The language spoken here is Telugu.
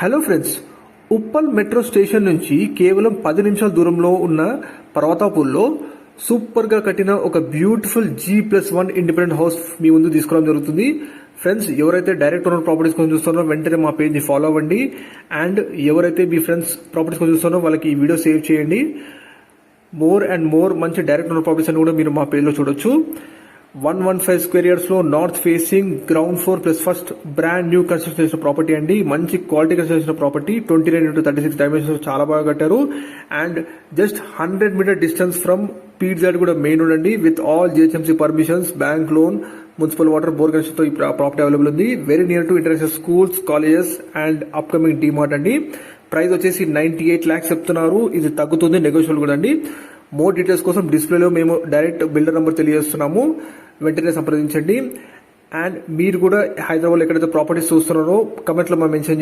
Hello friends, Uppal metro station నుంచి కేవలం 10 నిమిషాల దూరంలో ఉన్న పర్వతాపూర్లో సూపర్గా కట్టిన ఒక బ్యూటిఫుల్ G+1 ఇండిపెండెంట్ హౌస్ మీ ముందు తీసుకోవడం జరుగుతుంది. ఫ్రెండ్స్, ఎవరైతే డైరెక్ట్ ఓనర్ ప్రాపర్టీస్ కోసం చూస్తున్నారో వెంటనే మా పేజ్ని ఫాలో అవ్వండి. అండ్ ఎవరైతే మీ ఫ్రెండ్స్ ప్రాపర్టీస్ కోసం చూస్తున్నారో వాళ్ళకి ఈ వీడియో సేవ్ చేయండి. మోర్ అండ్ మోర్ మంచి డైరెక్ట్ ఓనర్ ప్రాపర్టీస్ అని కూడా మీరు మా పేజ్లో చూడొచ్చు. 115 స్క్వేర్ ఇయర్స్ లో north facing ground floor plus first brand new construction చేసిన ప్రాపర్టీ అండి. మంచి క్వాలిటీ కన్స్ట్రక్షన్ చేసిన ప్రాపర్టీ 29x36 డైమెన్షన్స్ చాలా బాగా కట్టారు. And just 100 metre distance from PZ కూడా మెయిన్ రోడ్ అండి. With all GHMC permissions, bank loan, municipal water, bore connection తో ఈ ప్రాపర్టీ అవైలబుల్ ఉంది. Very near to international schools, colleges and upcoming DMart అండి. ప్రైస్ వచ్చేసి 98 lakhs చెప్తున్నారు. ఇది తగ్గుతుంది, నెగోషియబుల్ కూడా అండి. మోర్ డీటెయిల్స్ కోసం డిస్ప్లేలో మేము డైరెక్ట్ బిల్డర్ నెంబర్ తెలియజేస్తున్నాము, వెంటనే సంప్రదించండి. అండ్ మీరు కూడా హైదరాబాద్లో ఎక్కడైతే ప్రాపర్టీస్ చూస్తున్నారో కమెంట్లో మేము మెన్షన్ చేయండి.